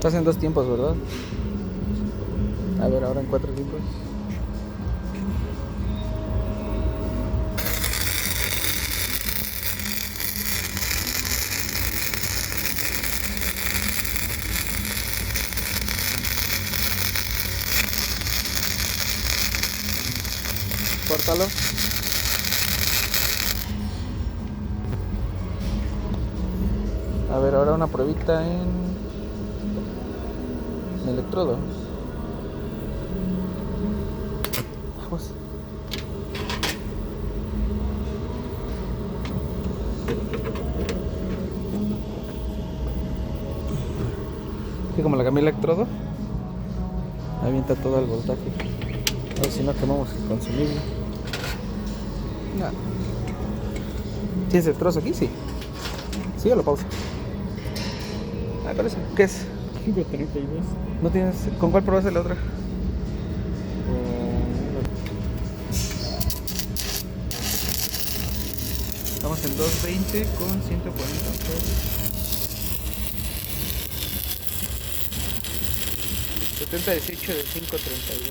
Estás en 2 tiempos, ¿verdad? A ver, ahora en 4 tiempos. Córtalo. A ver, ahora una pruebita en electrodo. Pues. Que como la cambié el electrodo, avienta todo el voltaje. A ver si no quemamos el consumible. No. ¿Tienes el trozo aquí? Sí. Sí, o lo pausa. Ah, ¿cuál es? ¿Qué es? 532. ¿No tienes? ¿Con cuál probaste la otra? Estamos en 220 con 140 amperes. 7018 de 532.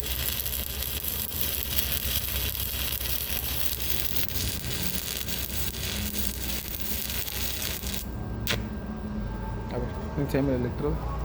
A ver, enséñame el electrodo.